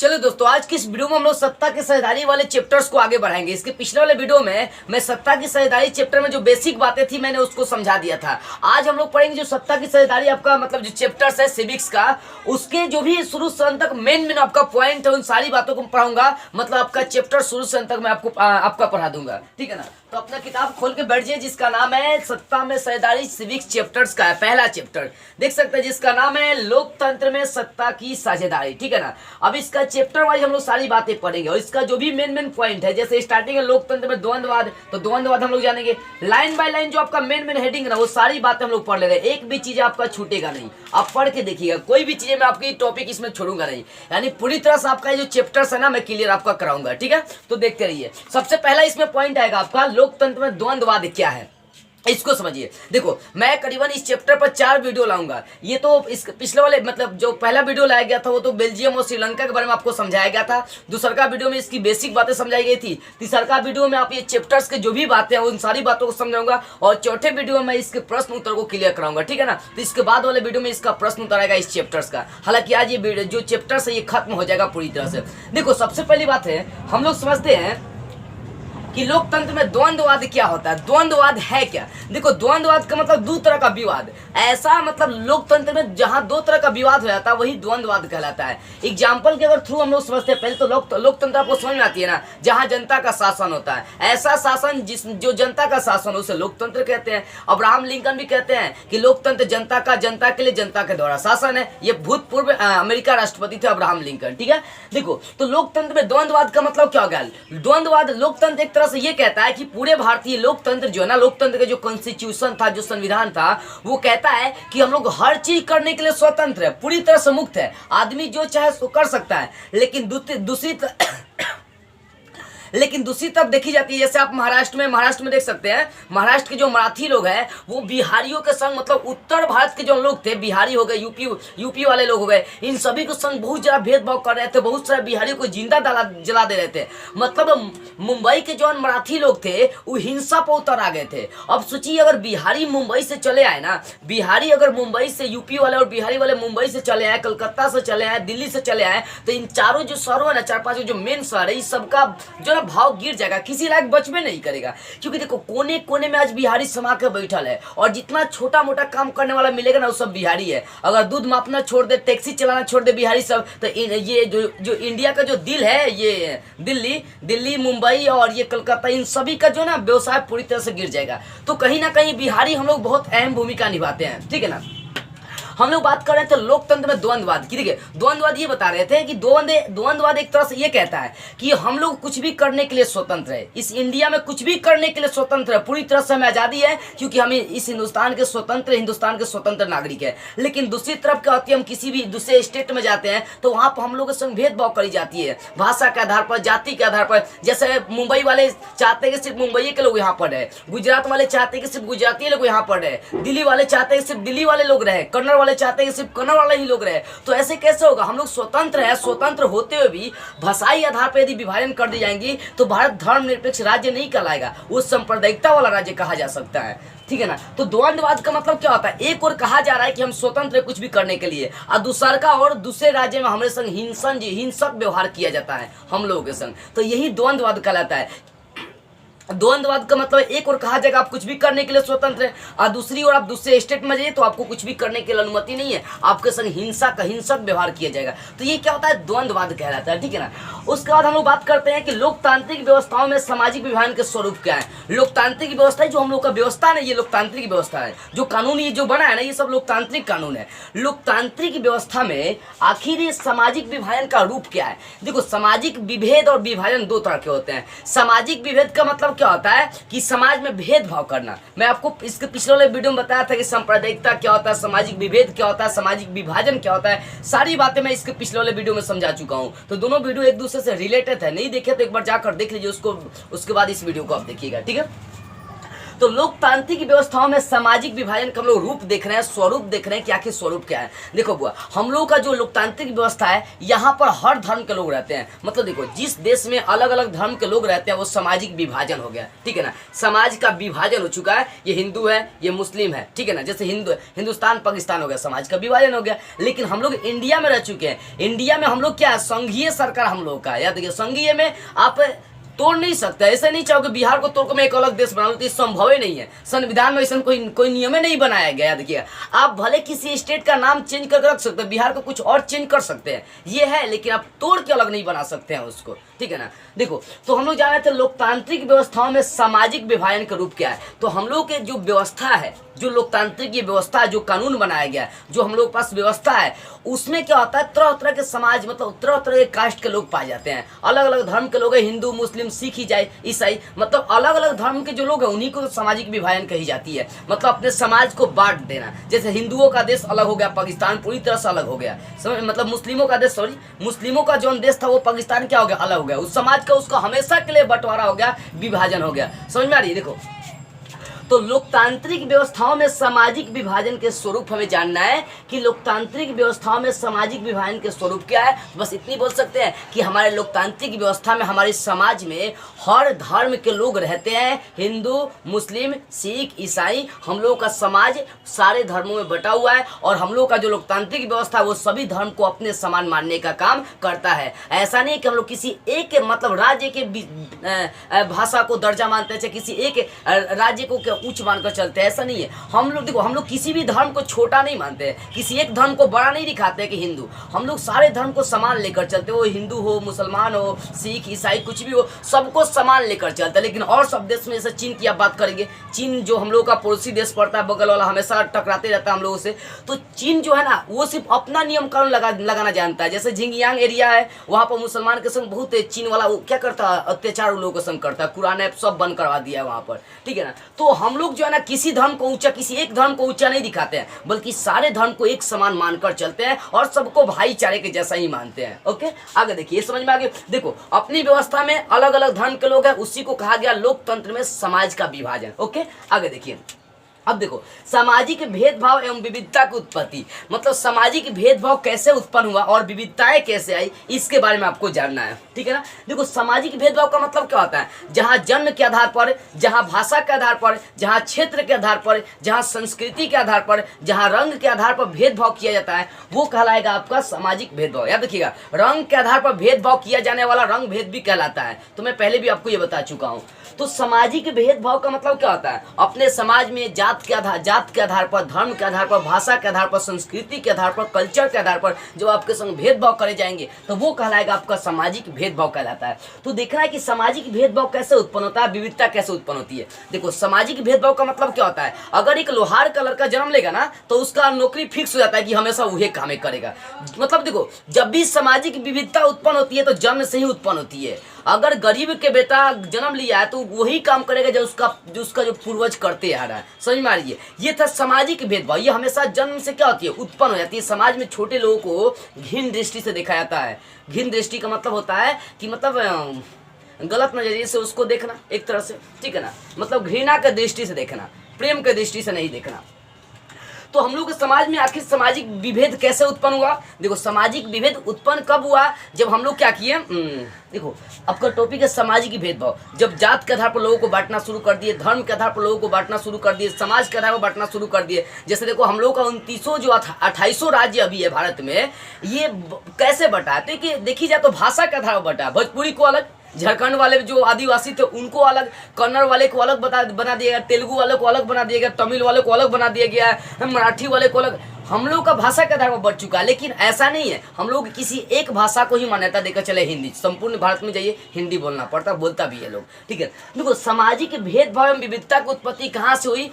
चलो दोस्तों, आज की इस वीडियो में हम लोग सत्ता की साझेदारी वाले चैप्टर्स को आगे बढ़ाएंगे। इसके पिछले वाले वीडियो में मैं सत्ता की साझेदारी चैप्टर में जो बेसिक बातें थी मैंने उसको समझा दिया था। आज हम लोग पढ़ेंगे जो सत्ता की साझेदारी आपका मतलब जो चैप्टर्स है सिविक्स का, उसके जो भी शुरू से अंत तक मेन आपका पॉइंट है उन सारी बातों को पढ़ाऊंगा। मतलब आपका चैप्टर शुरू से अंत तक मैं आपका पढ़ा दूंगा, ठीक है ना। तो अपना किताब खोल के बैठ जाइए जिसका नाम है सत्ता में साझेदारी सिविक्स चैप्टर्स का है पहला चैप्टर, देख सकते हैं, जिसका नाम है लोकतंत्र में सत्ता की साझेदारी, ठीक है ना। अब इसका चैप्टर वाइज हम लोग सारी बातें पढ़ेंगे और इसका जो भी मेन पॉइंट है, जैसे स्टार्टिंग है लोकतंत्र में द्वंद्ववाद, तो द्वंद्ववाद हम लोग जानेंगे लाइन बाय लाइन। जो आपका मेन हेडिंग है ना वो सारी बातें हम लोग पढ़ ले रहे हैं, एक भी चीज आपका छूटेगा नहीं। आप पढ़ के देखिएगा, कोई भी चीजें मैं आपकी टॉपिक इसमें छोड़ूंगा नहीं, यानी पूरी तरह से आपका जो चैप्टर्स है ना मैं क्लियर आपका कराऊंगा, ठीक है। तो देखते रहिए। सबसे पहला इसमें पॉइंट आएगा आपका लोकतंत्र में द्वंद्ववाद क्या है, इसको समझिए। देखो, मैं करीबन इस चैप्टर पर 4 वीडियो लाऊंगा। ये तो इस पिछले वाले मतलब जो पहला वीडियो लाया गया था वो तो बेल्जियम और श्रीलंका के बारे में आपको समझाया गया था। दूसरा वीडियो में इसकी बेसिक बातें समझाई गई थी। तीसरा वीडियो में आप ये चैप्टर्स के जो भी बातें हैं उन सारी बातों को समझाऊंगा और चौथे वीडियो में इसके प्रश्न उत्तर को क्लियर कराऊंगा, ठीक है ना। तो इसके बाद वाले वीडियो में इसका प्रश्न उत्तर आएगा इस चैप्टर्स का। हालांकि आज ये जो चैप्टर्स है ये खत्म हो जाएगा पूरी तरह से। देखो, सबसे पहली बात है, हम लोग समझते हैं कि लोकतंत्र में द्वंद्ववाद क्या होता है। द्वंद्ववाद है क्या? देखो, द्वंद्ववाद का मतलब दो तरह का विवाद, ऐसा मतलब लोकतंत्र में जहां दो तरह का विवाद हो जाता है वही द्वंद्ववाद कहलाता है। एग्जाम्पल के अगर थ्रू हम लोग समझते हैं, पहले तो लोकतंत्र आपको समझ में आती है ना, जहां जनता का शासन होता है, ऐसा शासन जो जनता का शासन उसे लोकतंत्र कहते हैं। अब्राहम लिंकन भी कहते हैं कि लोकतंत्र जनता का, जनता के लिए, जनता के द्वारा शासन है। ये भूतपूर्व अमेरिका राष्ट्रपति थे अब्राहम लिंकन, ठीक है। देखो, तो लोकतंत्र में द्वंद्ववाद का मतलब क्या हो गया? द्वंद्ववाद लोकतंत्र एक से ये कहता है कि पूरे भारतीय लोकतंत्र जो है ना, लोकतंत्र का जो कॉन्स्टिट्यूशन था, जो संविधान था, वो कहता है कि हम लोग हर चीज करने के लिए स्वतंत्र है, पूरी तरह से मुक्त है, आदमी जो चाहे सो कर सकता है। लेकिन दूसरी तरफ देखी जाती है, जैसे आप महाराष्ट्र में देख सकते हैं, महाराष्ट्र के जो मराठी लोग हैं वो बिहारियों के संग, मतलब उत्तर भारत के जो लोग थे, बिहारी हो गए, यूपी वाले लोग हो गए, इन सभी के संग बहुत ज्यादा भेदभाव कर रहे थे, बहुत सारे बिहारियों को जिंदा जला दे रहे थे। मतलब मुंबई के जो मराठी लोग थे वो हिंसा पर उतर आ गए थे। अब सोचिए, अगर बिहारी मुंबई से चले आए ना, बिहारी अगर मुंबई से, यूपी वाले और बिहारी वाले मुंबई से चले आए, कलकत्ता से चले आए, दिल्ली से चले आए, तो इन चारों जो शहरों है ना, 4-5 जो मेन शहर है, इस सबका जो भाव गिर जाएगा, किसी लायक बच में नहीं करेगा। क्योंकि देखो, कोने कोने में आज बिहारी समा के बैठल है और जितना छोटा मोटा काम करने वाला मिलेगा ना वो सब बिहारी है। अगर दूध मापना छोड़ दे, टैक्सी चलाना छोड़ दे बिहारी सब, तो ये जो इंडिया का जो दिल है, ये दिल्ली, मुंबई और ये कलकत्ता, इन सभी का जो ना व्यवसाय पूरी तरह से गिर जाएगा। तो कहीं ना कहीं बिहारी हम लोग बहुत अहम भूमिका निभाते हैं, ठीक है ना। हम लोग बात कर रहे थे लोकतंत्र में द्वंद्ववाद की। देखिए, द्वंद्ववाद ये बता रहे थे कि द्वंद्ववाद एक तरह से ये कहता है कि हम लोग कुछ भी करने के लिए स्वतंत्र है, इस इंडिया में कुछ भी करने के लिए स्वतंत्र है, पूरी तरह से हमें आजादी है, क्योंकि हम इस हिंदुस्तान के स्वतंत्र नागरिक है। लेकिन दूसरी तरफ क्या होती है, हम किसी भी दूसरे स्टेट में जाते हैं तो वहां पर हम लोग के संग भेदभाव करी जाती है, भाषा के आधार पर, जाति के आधार पर। जैसे मुंबई वाले चाहते हैं कि सिर्फ मुंबई के लोग यहाँ पर रहे, गुजरात वाले चाहते हैं कि सिर्फ गुजराती लोग यहाँ पर रहे, दिल्ली वाले चाहते हैं कि सिर्फ दिल्ली वाले लोग रहे, कन्नड़ वाले चाहते हैं कि सिर्फ कन्नड़ वाले ही लोग रहे। तो ऐसे कैसे होगा? हम लोग स्वतंत्र है, स्वतंत्र होते हुए भी भाषाई आधार पर यदि विभाजन कर दी जाएंगी तो भारत धर्मनिरपेक्ष राज्य नहीं कहलाएगा, वो सांप्रदायिकता वाला राज्य कहा जा सकता है, ठीक है ना। तो द्वंद्ववाद का मतलब क्या होता है? एक और कहा जा रहा है कि हम स्वतंत्र है कुछ भी करने के लिए, और दूसरे राज्य में हमारे संग हिंसक व्यवहार किया जाता है हम लोगों के संग, तो यही द्वंद्ववाद कहलाता है। द्वंद्ववाद का मतलब एक और कहा जाएगा आप कुछ भी करने के लिए स्वतंत्र है, और दूसरी ओर आप दूसरे स्टेट में जाइए तो आपको कुछ भी करने के लिए अनुमति नहीं है, आपके संग हिंसक व्यवहार किया जाएगा। तो ये क्या होता है? द्वंद्ववाद कहलाता है, ठीक है ना। उसके बाद हम लोग बात करते हैं कि लोकतांत्रिक व्यवस्थाओं में सामाजिक विभाजन के स्वरूप क्या है। लोकतांत्रिक व्यवस्था जो हम लोग का व्यवस्था है, ये लोकतांत्रिक व्यवस्था है, जो कानून ये जो बना है ना, ये सब लोकतांत्रिक कानून है। लोकतांत्रिक व्यवस्था में आखिर ये सामाजिक विभाजन का रूप क्या है? देखो, सामाजिक विभेद और विभाजन दो तरह के होते हैं। सामाजिक विभेद का मतलब क्या होता है कि समाज में भेदभाव करना। मैं आपको इसके पिछले वाले वीडियो में बताया था कि सांप्रदायिकता क्या होता है, सामाजिक विभेद क्या होता है, सामाजिक विभाजन क्या होता है, सारी बातें मैं इसके पिछले वाले वीडियो में समझा चुका हूं। तो दोनों वीडियो एक दूसरे से रिलेटेड है, नहीं देखे तो एक बार जाकर देख लीजिए उसको, उसके बाद इस वीडियो को आप देखिएगा, ठीक है। तो लोकतांत्रिक व्यवस्थाओं में सामाजिक विभाजन का हम लोग रूप देख रहे हैं, स्वरूप देख रहे हैं कि आखिर स्वरूप क्या है। देखो बुआ, हम लोग का जो लोकतांत्रिक व्यवस्था है, यहाँ पर हर धर्म के लोग रहते हैं। मतलब देखो, जिस देश में अलग अलग धर्म के लोग रहते हैं वो सामाजिक विभाजन हो गया, ठीक है ना। समाज का विभाजन हो चुका है, ये हिंदू है, ये मुस्लिम है, ठीक है ना। जैसे हिंदुस्तान पाकिस्तान हो गया, समाज का विभाजन हो गया। लेकिन हम लोग इंडिया में रह चुके हैं। इंडिया में हम लोग क्या है, संघीय सरकार हम लोग का है। याद रखिए, संघीय में आप तोड़ नहीं सकते। ऐसे नहीं चाहो कि बिहार को तोड़ कर मैं एक अलग देश बना लूँ, तो संभव ही नहीं है। संविधान में ऐसा कोई नियम नहीं बनाया गया। देखिए, आप भले किसी स्टेट का नाम चेंज करके रख सकते हैं, बिहार को कुछ और चेंज कर सकते हैं, ये है, लेकिन आप तोड़ के अलग नहीं बना सकते हैं उसको, ठीक है ना। देखो, तो हम लोग जान रहे थे लोकतांत्रिक व्यवस्थाओं में सामाजिक विभाजन का रूप क्या है। तो हम लोग के जो व्यवस्था है, जो लोकतांत्रिक ये व्यवस्था है, जो कानून बनाया गया है, जो हम लोग के पास व्यवस्था है, उसमें क्या होता है, तरह तरह के समाज, मतलब तरह तरह के कास्ट के लोग पाए जाते हैं। अलग अलग धर्म के लोग हैं, हिंदू, मुस्लिम, सिख, ईसाई, मतलब अलग अलग धर्म के जो लोग हैं उन्हीं को सामाजिक विभाजन कही जाती है। मतलब अपने समाज को बांट देना। जैसे हिंदुओं का देश अलग हो गया, पाकिस्तान पूरी तरह से अलग हो गया। मतलब मुस्लिमों का जो देश था वो पाकिस्तान क्या हो गया, अलग हो गया। उस समाज का उसका हमेशा के लिए बंटवारा हो गया, विभाजन हो गया। समझ में आ रही है। देखो, तो लोकतांत्रिक व्यवस्थाओं में सामाजिक विभाजन के स्वरूप हमें जानना है कि लोकतांत्रिक व्यवस्थाओं में सामाजिक विभाजन के स्वरूप क्या है। बस इतनी बोल सकते हैं कि हमारे लोकतांत्रिक व्यवस्था में, हमारे समाज में हर धर्म के लोग रहते हैं। हिंदू, मुस्लिम, सिख, ईसाई, हम लोग का समाज सारे धर्मों में बटा हुआ है। और हम लोग का जो लोकतांत्रिक व्यवस्था है वो सभी धर्म को अपने समान मानने का काम करता है। ऐसा नहीं कि हम लोग किसी एक मतलब राज्य के भाषा को दर्जा मानते हैं, चाहे किसी एक राज्य को उच्च मानकर चलते हैं, ऐसा नहीं है। हम लोग देखो, हम लोग किसी भी धर्म को छोटा नहीं मानते हैं, किसी एक धर्म को बड़ा नहीं दिखाते हैं कि हिंदू। हम लोग सारे धर्म को समान लेकर चलते हैं। वो हिंदू हो, मुसलमान हो, सिख, ईसाई, कुछ भी हो, सबको समान लेकर चलते हैं। लेकिन और सब देश में, जैसे चीन की आप बात करेंगे, चीन जो हम लोग का पड़ोसी देश पड़ता है, बगल वाला, हमेशा टकराते रहता है हम लोगों से। तो चीन जो है ना, वो सिर्फ अपना नियम कानून लगाना जानता है। जैसे झिंगियांग एरिया है, वहाँ पर मुसलमान के संग बहुत चीन वाला क्या करता है, अत्याचार उन लोगों के संग करता है। कुरान ऐप सब बंद करवा दिया है वहाँ पर, ठीक है ना। तो हम लोग जो है ना, किसी धर्म को ऊंचा, किसी एक धर्म को ऊंचा नहीं दिखाते हैं, बल्कि सारे धर्म को एक समान मानकर चलते हैं और सबको भाईचारे के जैसा ही मानते हैं। ओके, आगे देखिए, समझ में आ गया। देखो, अपनी व्यवस्था में अलग अलग धर्म के लोग हैं, उसी को कहा गया लोकतंत्र में समाज का विभाजन। ओके, आगे देखिए। अब देखो, सामाजिक भेदभाव एवं विविधता की उत्पत्ति, मतलब सामाजिक भेदभाव कैसे उत्पन्न हुआ और विविधताएं कैसे आई, इसके बारे में आपको जानना है, ठीक है ना। देखो, सामाजिक भेदभाव का मतलब क्या होता है, जहां जन्म के आधार पर, जहां भाषा के आधार पर, जहां क्षेत्र के आधार पर, जहां संस्कृति के आधार पर, जहां रंग के आधार पर भेदभाव किया जाता है, वो कहलाएगा आपका सामाजिक भेदभाव। याद रखिएगा, रंग के आधार पर भेदभाव किया जाने वाला रंग भेद भी कहलाता है। तो मैं पहले भी आपको ये बता चुका हूँ। तो सामाजिक भेदभाव का मतलब क्या होता है, अपने समाज में जात के आधार पर, धर्म के आधार पर, भाषा के आधार पर, संस्कृति के आधार पर, कल्चर के आधार पर जब आपके संग भेदभाव करे जाएंगे तो वो कहलाएगा आपका सामाजिक भेदभाव कहलाता है। तो देखना है कि सामाजिक भेदभाव कैसे उत्पन्न होता है, विविधता कैसे उत्पन्न होती है। देखो, सामाजिक भेदभाव का मतलब क्या होता है, अगर एक लोहार का लड़का जन्म लेगा ना, तो उसका नौकरी फिक्स हो जाता है कि हमेशा वही काम करेगा। मतलब देखो, जब भी सामाजिक विविधता उत्पन्न होती है तो जन्म से ही उत्पन्न होती है। अगर गरीब के बेटा जन्म लिया है तो वही काम करेगा जो उसका जो पूर्वज करते आ रहा है। समझ में आ रही है। ये था सामाजिक भेदभाव। ये हमेशा जन्म से क्या होती है, उत्पन्न हो जाती है। समाज में छोटे लोगों को घिन दृष्टि से देखा जाता है। घिन दृष्टि का मतलब होता है कि मतलब गलत नजरिए से उसको देखना, एक तरह से, ठीक है ना। मतलब घृणा के दृष्टि से देखना, प्रेम के दृष्टि से नहीं देखना। तो हम लोग के समाज में आखिर सामाजिक विभेद कैसे उत्पन्न हुआ। देखो, सामाजिक विभेद उत्पन्न कब हुआ, जब हम लोग क्या किए, देखो आपका टॉपिक है सामाजिक भेदभाव। जब जात के आधार पर लोगों को बांटना शुरू कर दिए, धर्म के आधार पर लोगों को बांटना शुरू कर दिए, समाज के आधार पर बांटना शुरू कर दिए। जैसे देखो, हम लोग का 29 जो 28 राज्य अभी है भारत में, ये कैसे बटा है, तो देखी जाए तो भाषा के आधार पर बटा। भोजपुरी को अलग, झारखंड वाले जो आदिवासी थे उनको अलग, कन्नड़ वाले को अलग बना दिया गया, तेलुगु वाले को अलग बना दिया गया, तमिल वाले को अलग बना दिया गया, मराठी वाले को अलग। हम लोग का भाषा के आधार पर बढ़ चुका है। लेकिन ऐसा नहीं है, हम लोग किसी एक भाषा को ही मान्यता देकर चले। हिंदी, संपूर्ण भारत में जाइए हिंदी बोलना पड़ता, बोलता भी है लोग, ठीक है। देखो, सामाजिक भेदभाव एवं विविधता की उत्पत्ति कहाँ से हुई।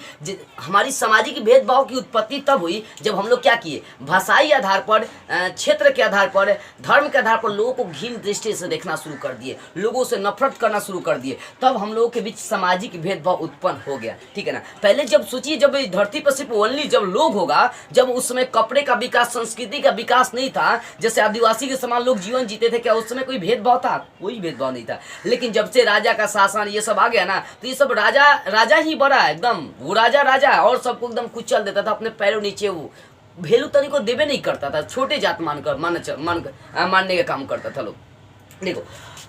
हमारी सामाजिक भेदभाव की उत्पत्ति तब हुई जब हम लोग क्या किए, भाषाई आधार पर, क्षेत्र के आधार पर, धर्म के आधार पर लोगों को घिन दृष्टि से देखना शुरू कर दिए, लोगों से नफरत करना शुरू कर दिए। तब हम लोगों के बीच सामाजिक भेदभाव उत्पन्न हो गया, ठीक है ना। पहले जब सोचिए, जब धरती पर सिर्फ ओनली जब लोग होगा, जब उस समय कपड़े का विकास, संस्कृति का विकास नहीं था, जैसे आदिवासी के समान लोग जीवन जीते थे, क्या उस समय कोई भेदभाव था? कोई भेदभाव नहीं था। लेकिन जब से राजा का शासन ये सब आ गया ना, तो ये सब राजा ही बड़ा एकदम, वो राजा और सबको एकदम कुचल देता था अपने पैरों नीचे, वो भेलू तनी को देवे नहीं करता था, छोटे जात मानने का काम करता था लोग। देखो,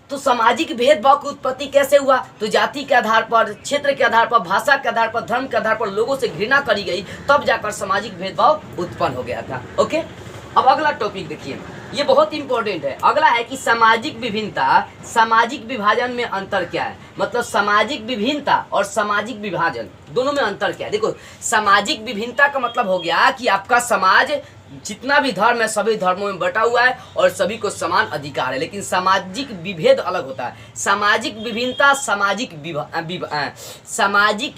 तो सामाजिक भेदभाव की उत्पत्ति कैसे हुआ? तो जाति के आधार पर, क्षेत्र के आधार पर, भाषा के आधार पर, धर्म के आधार पर लोगों से घृणा करी गई, तब जाकर सामाजिक भेदभाव उत्पन्न हो गया था। ओके, अब अगला टॉपिक देखिए, ये बहुत इंपॉर्टेंट है। अगला है कि सामाजिक विभिन्नता, सामाजिक विभाजन में अंतर क्या है? मतलब सामाजिक विभिन्नता और सामाजिक विभाजन दोनों में अंतर क्या है? देखो, सामाजिक विभिन्नता का मतलब हो गया कि आपका समाज जितना भी धर्म है सभी धर्मों में बटा हुआ है और सभी को समान अधिकार है, लेकिन सामाजिक विभेद अलग होता है। सामाजिक विभिन्नता, सामाजिक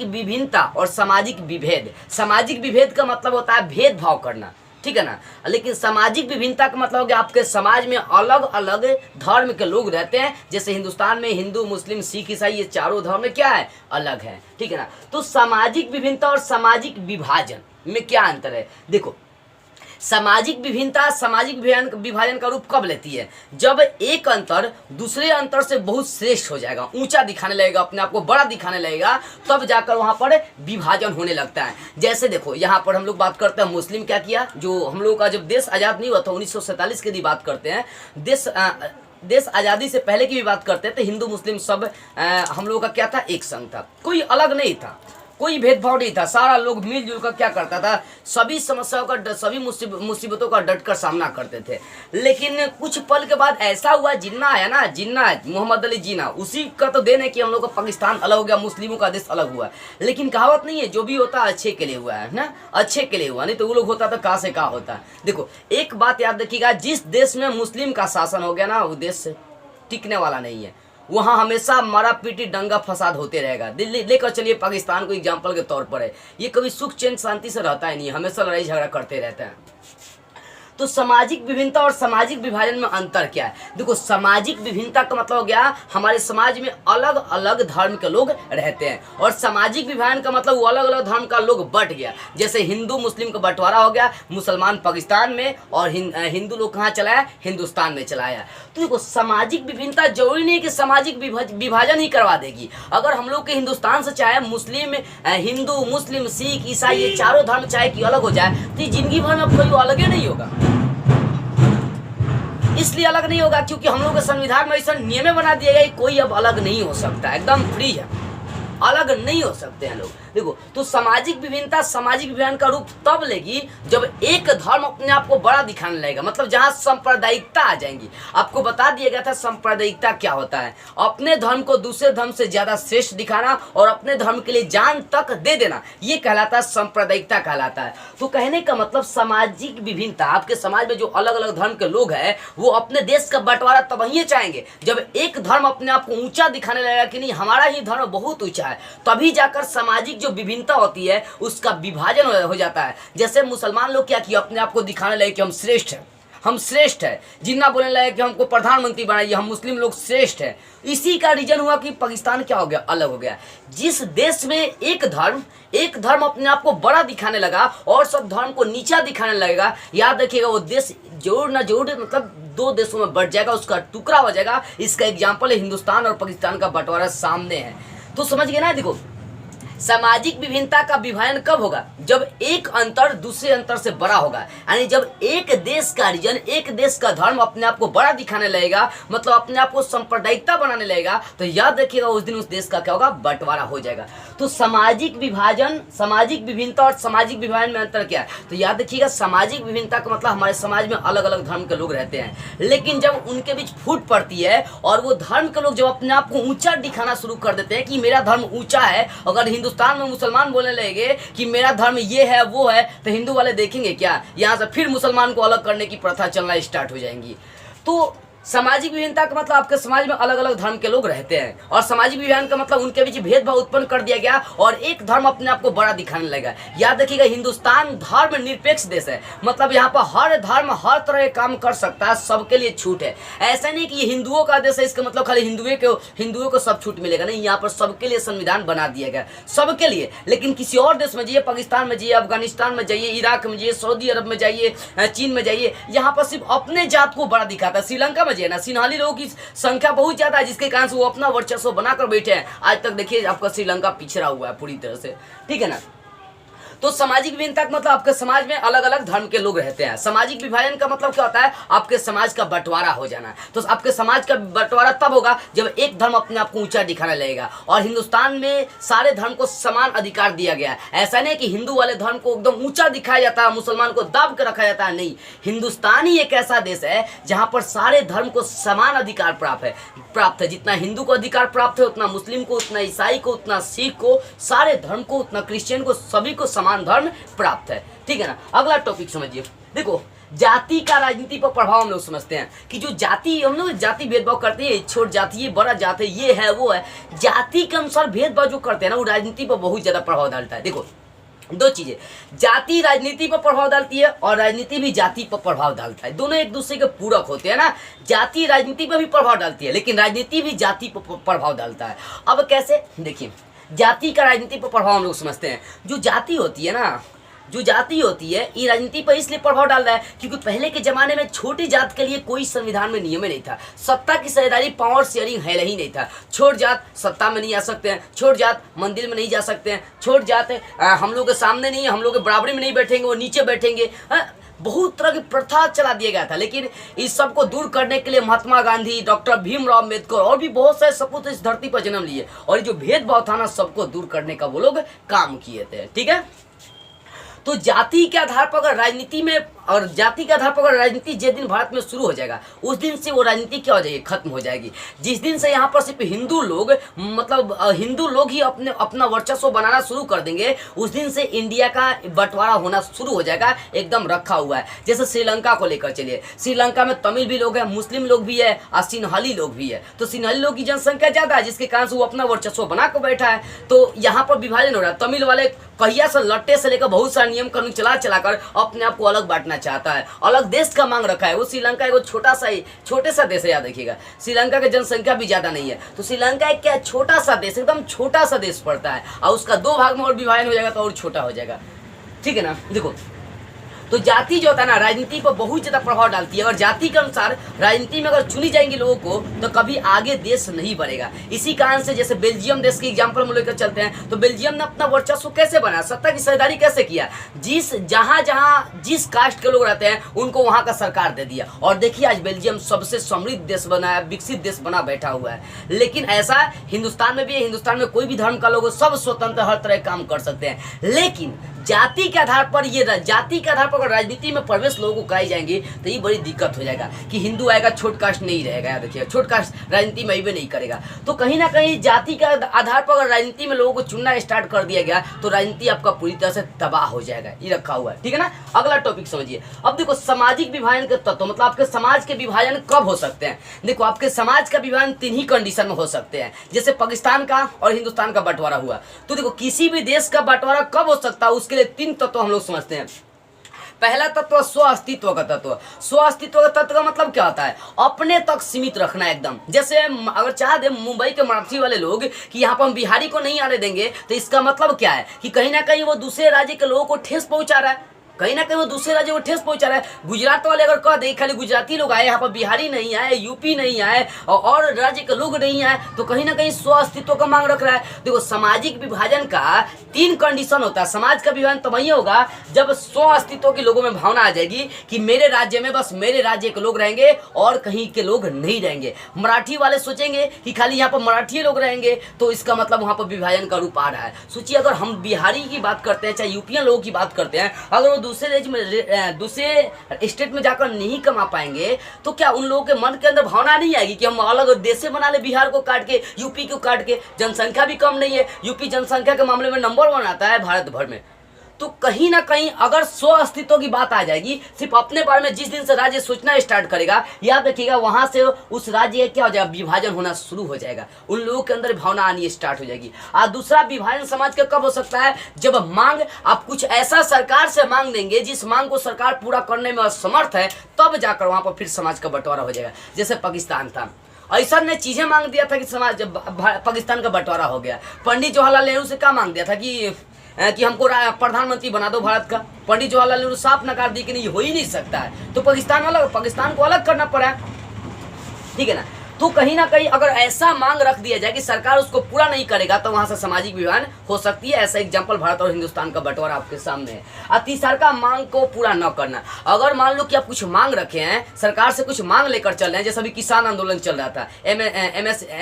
विभिन्नता और सामाजिक विभेद। सामाजिक विभेद का मतलब होता है भेदभाव करना, ठीक है ना। लेकिन सामाजिक विभिन्नता का मतलब हो गया आपके समाज में अलग अलग धर्म के लोग रहते हैं, जैसे हिंदुस्तान में हिंदू, मुस्लिम, सिख, ईसाई, ये चारों धर्म क्या है? अलग है, ठीक है ना। तो सामाजिक विभिन्नता और सामाजिक विभाजन में क्या अंतर है? देखो, सामाजिक विभिन्नता सामाजिक विभाजन का रूप कब लेती है? जब एक अंतर दूसरे अंतर से बहुत श्रेष्ठ हो जाएगा, ऊंचा दिखाने लगेगा, अपने आप को बड़ा दिखाने लगेगा, तब जाकर वहां पर विभाजन होने लगता है। जैसे देखो, यहाँ पर हम लोग बात करते हैं मुस्लिम क्या किया, जो हम लोग का जब देश आज़ाद नहीं हुआ था 1947 की बात करते हैं, देश आज़ादी से पहले की भी बात करते हैं, तो हिंदू मुस्लिम सब हम लोगों का क्या था? एक संग था, कोई अलग नहीं था, कोई भेदभाव नहीं था, सारा लोग मिलजुल कर क्या करता था? सभी समस्याओं का, सभी मुसीबतों का डटकर सामना करते थे। लेकिन कुछ पल के बाद ऐसा हुआ, जिन्ना आया ना, जिन्ना मोहम्मद अली जिन्ना, उसी का तो देन है कि हम लोग का पाकिस्तान अलग हो गया, मुस्लिमों का देश अलग हुआ। लेकिन कहावत नहीं है, जो भी होता अच्छे के लिए हुआ है ना, अच्छे के लिए हुआ, नहीं तो वो लोग होता तो कहाँ से कहाँ होता। देखो, एक बात याद रखिएगा, जिस देश में मुस्लिम का शासन हो गया ना, वो देश टिकने वाला नहीं है, वहाँ हमेशा मारा पीटी दंगा फसाद होते रहेगा। दिल्ली लेकर चलिए, पाकिस्तान को एग्जाम्पल के तौर पर है, ये कभी सुख चैन शांति से रहता ही नहीं, हमेशा लड़ाई झगड़ा करते रहते हैं। तो सामाजिक विभिन्नता और सामाजिक विभाजन में अंतर क्या है? देखो, सामाजिक विभिन्नता का मतलब हो गया हमारे समाज में अलग अलग धर्म के लोग रहते हैं, और सामाजिक विभाजन का मतलब वो अलग अलग धर्म का लोग बट गया, जैसे हिंदू मुस्लिम का बंटवारा हो गया, मुसलमान पाकिस्तान में और हिंदू लोग कहाँ चलाया? हिंदुस्तान में चलाया। तो देखो, सामाजिक विभिन्नता जरूरी नहीं कि सामाजिक विभाजन ही करवा देगी। अगर हम लोग के हिंदुस्तान से चाहे मुस्लिम, हिंदू, मुस्लिम, सिख, ईसाई, ये चारों धर्म चाहे कि अलग हो जाए, तो जिंदगी भर में कोई अलग ही नहीं होगा। इसलिए अलग नहीं होगा क्योंकि हम लोग के संविधान में ऐसा नियम बना दिया गया, कोई अब अलग नहीं हो सकता, एकदम फ्री है, अलग नहीं हो सकते हैं लोग। देखो, तो सामाजिक विभिन्नता सामाजिक विभाजन का रूप तब लेगी जब एक धर्म अपने आप को बड़ा दिखाने लगेगा, मतलब जहां सांप्रदायिकता आ जाएंगी। आपको बता दिया गया था सांप्रदायिकता क्या होता है, अपने धर्म को दूसरे धर्म से ज्यादा श्रेष्ठ दिखाना और अपने धर्म के लिए जान तक दे देना, ये कहलाता है सांप्रदायिकता कहलाता है। तो कहने का मतलब सामाजिक विभिन्नता, आपके समाज में जो अलग अलग धर्म के लोग हैं वो अपने देश का बंटवारा तब ही चाहेंगे जब एक धर्म अपने आप को ऊंचा दिखाने लगेगा कि नहीं हमारा ही धर्म बहुत ऊंचा है, तभी जाकर सामाजिक जो विभिन्नता होती है उसका विभाजन हो जाता है। जैसे मुसलमान लोग क्या किया, अपने आप को दिखाने लगे कि हम श्रेष्ठ हैं, हम श्रेष्ठ है, जिन्ना बोलने लगे कि हमको प्रधानमंत्री बनाइए, हम मुस्लिम लोग श्रेष्ठ हैं। इसी का रीजन हुआ कि पाकिस्तान क्या हो गया? अलग हो गया। जिस देश में एक धर्म अपने आप को बड़ा दिखाने लगा और सब धर्म को नीचा दिखाने लगेगा, याद रखिएगा वो देश जरूर ना जरूर मतलब दो देशों में बढ़ जाएगा, उसका टुकड़ा हो जाएगा। इसका एग्जाम्पल है हिंदुस्तान और पाकिस्तान का बंटवारा सामने है। तो समझ गए ना। देखो, सामाजिक विभिन्नता का विभाजन कब होगा? जब एक अंतर दूसरे अंतर से बड़ा होगा, यानी जब एक देश का रीजन, एक देश का धर्म अपने आप को बड़ा दिखाने लगेगा, मतलब अपने आप को सांप्रदायिकता बनाने लगेगा, तो याद रखिएगा उस दिन उस देश का क्या होगा? बंटवारा हो जाएगा। तो सामाजिक विभाजन, सामाजिक विभिन्नता और सामाजिक विभाजन में अंतर क्या है? तो याद रखिएगा सामाजिक विभिन्नता का मतलब हमारे समाज में अलग अलग धर्म के लोग रहते हैं, लेकिन जब उनके बीच फूट पड़ती है और वो धर्म के लोग जब अपने आप को ऊंचा दिखाना शुरू कर देते हैं कि मेरा धर्म ऊंचा है, अगर हिंदुस्तान में मुसलमान बोलने लगेंगे कि मेरा धर्म ये है वो है, तो हिंदू वाले देखेंगे क्या? यहाँ से फिर मुसलमान को अलग करने की प्रथा चलना स्टार्ट हो जाएंगी। तो सामाजिक विभिन्नता का मतलब आपके समाज में अलग अलग धर्म के लोग रहते हैं, और सामाजिक विभाजन का मतलब उनके बीच भेदभाव उत्पन्न कर दिया गया और एक धर्म अपने आप को बड़ा दिखाने लगा। याद रखिएगा, हिंदुस्तान धर्म निरपेक्ष देश है, मतलब यहाँ पर हर धर्म हर तरह के काम कर सकता है, सबके लिए छूट है। ऐसा नहीं कि ये हिंदुओं का देश है, इसका मतलब खाली हिंदुओं को सब छूट मिलेगा, नहीं, यहाँ पर सबके लिए संविधान बना दिया गया, सबके लिए। लेकिन किसी और देश में जाइए, पाकिस्तान में जाइए, अफगानिस्तान में जाइए, इराक में जाइए, सऊदी अरब में जाइए, चीन में जाइए, यहाँ पर सिर्फ अपने जात को बड़ा दिखाता है। श्रीलंका में ना सिन्हाली लोगों की संख्या बहुत ज्यादा है, जिसके कारण से वो अपना वर्चस्व बनाकर बैठे हैं। आज तक देखिए आपका श्रीलंका पिछड़ा हुआ है पूरी तरह से, ठीक है ना। तो सामाजिक विभिन्नता का मतलब आपके समाज में अलग अलग धर्म के लोग रहते हैं। सामाजिक विभाजन का मतलब क्या होता है, आपके समाज का बंटवारा हो जाना। तो आपके समाज का बंटवारा तब होगा जब एक धर्म अपने आप को ऊंचा दिखाने लगेगा। और हिंदुस्तान में सारे धर्म को समान अधिकार दिया गया है। ऐसा नहीं कि हिंदू वाले धर्म को एकदम ऊंचा दिखाया जाता है, मुसलमान को दाब कर रखा जाता है, नहीं। हिंदुस्तान ही एक ऐसा देश है जहां पर सारे धर्म को समान अधिकार प्राप्त है। जितना हिंदू को अधिकार प्राप्त है, उतना मुस्लिम को, उतना ईसाई को, उतना सिख को, सारे धर्म को, उतना क्रिश्चियन को, सभी को समान धर्म प्राप्त है, ठीक है ना। अगला टॉपिक समझिए, देखो जाति का राजनीति पर प्रभाव हम लोग समझते हैं कि जो जाति, हम लोग जाति भेदभाव करते हैं, छोट जाति, ये बड़ा जाति, ये है वो है, जाति के अनुसार भेदभाव जो करते हैं ना, वो राजनीति पर बहुत ज्यादा प्रभाव डालता है। देखो दो चीजें, जाति राजनीति पर प्रभाव डालती है और राजनीति भी जाति पर प्रभाव डालता है। दोनों एक दूसरे के पूरक होते हैं ना। जाति राजनीति पर भी प्रभाव डालती है, लेकिन राजनीति भी जाति पर प्रभाव डालता है। अब कैसे, देखिए जाति का राजनीति पर प्रभाव हम लोग समझते हैं। जो जाति होती है ना, जो जाति होती है, ये राजनीति पर इसलिए प्रभाव डाल रहा है क्योंकि पहले के जमाने में छोटी जात के लिए कोई संविधान में नियम नहीं था। सत्ता की साझेदारी, पावर शेयरिंग है ही नहीं था। छोट जात सत्ता में नहीं आ सकते हैं, छोट जात मंदिर में नहीं जा सकते हैं, छोट जात हम लोग के सामने नहीं है, हम लोग के बराबरी में नहीं बैठेंगे, वो नीचे बैठेंगे। बहुत तरह की प्रथा चला दिया गया था। लेकिन इस सब को दूर करने के लिए महात्मा गांधी, डॉक्टर भीमराव अम्बेडकर और भी बहुत सारे सपूत इस धरती पर जन्म लिए, और जो भेदभाव था ना, सबको दूर करने का वो लोग काम किए थे, ठीक है। तो जाति के आधार पर अगर राजनीति में, और जाति के आधार पर अगर राजनीति जिस दिन भारत में शुरू हो जाएगा, उस दिन से वो राजनीति क्या हो जाएगी, खत्म हो जाएगी। जिस दिन से यहाँ पर सिर्फ हिंदू लोग, मतलब हिंदू लोग ही अपना वर्चस्व बनाना शुरू कर देंगे, उस दिन से इंडिया का बंटवारा होना शुरू हो जाएगा। एकदम रखा हुआ है। जैसे श्रीलंका को लेकर चलिए, श्रीलंका में तमिल भी लोग हैं, मुस्लिम लोग भी है और सिन्हाली लोग भी है। तो सिन्हाली लोग की जनसंख्या ज्यादा है, जिसके कारण से वो अपना वर्चस्व बनाकर बैठा है। तो यहाँ पर विभाजन हो रहा है। तमिल वाले कहिया से लट्टे से लेकर बहुत सारे नियम कानून चलाकर अपने आप को अलग बांटना चाहता है, अलग देश का मांग रखा है। वो श्रीलंका एक छोटे सा देश है, याद रखिएगा। श्रीलंका की जनसंख्या भी ज्यादा नहीं है, तो श्रीलंका एक क्या छोटा सा देश, एकदम छोटा सा देश पड़ता है, और उसका दो भाग में और विभाजन हो जाएगा तो और छोटा हो जाएगा, ठीक है ना। देखो तो जाति जो होता है ना, राजनीति पर बहुत ज्यादा प्रभाव डालती है। और जाति के अनुसार राजनीति में अगर चुनी जाएंगी लोगों को, तो कभी आगे देश नहीं बढ़ेगा। इसी कारण से जैसे बेल्जियम देश की एग्जांपल हम लेकर चलते हैं, तो बेल्जियम ने अपना वर्चस्व कैसे बनाया, सत्ता की साझेदारी कैसे किया, जहां जिस कास्ट के लोग रहते हैं उनको वहां का सरकार दे दिया। और देखिए आज बेल्जियम सबसे समृद्ध देश बना है, विकसित देश बना बैठा हुआ है। लेकिन ऐसा हिंदुस्तान में भी है। हिंदुस्तान में कोई भी धर्म का लोग सब स्वतंत्र हर तरह काम कर सकते हैं। लेकिन जाति के आधार पर अगर राजनीति में प्रवेश लोगों को कराई जाएंगे, तो ये बड़ी दिक्कत हो जाएगा कि हिंदू आएगा, छोट कास्ट नहीं रहेगा। देखिए छोट कास्ट राजनीति में भी नहीं करेगा। तो कहीं ना कहीं जाति के आधार पर अगर राजनीति में लोगों को चुनना स्टार्ट कर दिया गया, तो राजनीति आपका पूरी तरह से तबाह हो जाएगा। ये रखा हुआ है, ठीक है ना। अगला टॉपिक समझिए। अब देखो सामाजिक विभाजन के तत्व, मतलब आपके समाज के विभाजन कब हो सकते हैं। देखो आपके समाज का विभाजन 3 ही कंडीशन में हो सकते हैं। जैसे पाकिस्तान का और हिंदुस्तान का बंटवारा हुआ, तो देखो किसी भी देश का बंटवारा कब हो सकता है, उसके लिए 3 तत्व हम लोग समझते हैं। पहला तत्व स्व अस्तित्व का तत्व। स्व अस्तित्व का तत्व का मतलब क्या होता है, अपने तक सीमित रखना एकदम। जैसे अगर चाह दे मुंबई के मराठी वाले लोग कि यहाँ पर हम बिहारी को नहीं आने देंगे, तो इसका मतलब क्या है कि कहीं ना कहीं वो दूसरे राज्य के लोगों को ठेस पहुंचा रहा है, कहीं ना कहीं वो दूसरे राज्य को ठेस पहुंचा रहा है। गुजरात वाले अगर कह दे खाली गुजराती लोग आए, यहाँ पर बिहारी नहीं आए, यूपी नहीं आए और राज्य के लोग नहीं आए, तो कहीं ना कहीं स्व अस्तित्व का मांग रख रहा है। देखो सामाजिक विभाजन का 3 कंडीशन होता है। समाज का विभाजन तभी होगा जब स्व अस्तित्व के लोगों में भावना आ जाएगी कि मेरे राज्य में बस मेरे राज्य के लोग रहेंगे और कहीं के लोग नहीं रहेंगे। मराठी वाले सोचेंगे कि खाली यहाँ पर मराठी लोग रहेंगे, तो इसका मतलब वहाँ पर विभाजन का रूप आ रहा है। सोचिए अगर हम बिहारी की बात करते हैं, चाहे यूपीएन लोगों की बात करते हैं, अगर वो दूसरे स्टेट में जाकर नहीं कमा पाएंगे, तो क्या उन लोगों के मन के अंदर भावना नहीं आएगी कि हम अलग देश से बना ले, बिहार को काट के, यूपी को काट के। जनसंख्या भी कम नहीं है, यूपी जनसंख्या के मामले में नंबर 1 आता है भारत भर में। तो कहीं ना कहीं अगर स्व अस्तित्व की बात आ जाएगी, सिर्फ अपने बारे में जिस दिन से राज्य सोचना स्टार्ट करेगा, याद रखिएगा वहां से उस राज्य का क्या हो जाएगा, विभाजन होना शुरू हो जाएगा, उन लोगों के अंदर भावना आनी स्टार्ट हो जाएगी। और दूसरा विभाजन समाज का कब हो सकता है, जब मांग आप कुछ ऐसा सरकार से मांग देंगे जिस मांग को सरकार पूरा करने में असमर्थ है, तब जाकर वहां पर फिर समाज का बंटवारा हो जाएगा। जैसे पाकिस्तान था, ऐसा ने चीजें मांग दिया था कि समाज पाकिस्तान का बंटवारा हो गया। पंडित जवाहरलाल नेहरू से क्या मांग दिया था कि हमको प्रधानमंत्री बना दो भारत का। पंडित जवाहरलाल नेहरू साफ नकार दी कि नहीं, हो ही नहीं सकता है, तो पाकिस्तान को अलग करना पड़ा, ठीक है ना। तो कहीं ना कहीं अगर ऐसा मांग रख दिया जाए कि सरकार उसको पूरा नहीं करेगा, तो वहां से सामाजिक विभाजन हो सकती है। ऐसा एग्जांपल भारत और हिंदुस्तान का बंटवारा आपके सामने है। और तीसरा का मांग को पूरा न करना। अगर मान लो कि आप कुछ मांग रखे हैं, सरकार से कुछ मांग लेकर चल रहे हैं, जैसे अभी किसान आंदोलन चल रहा था,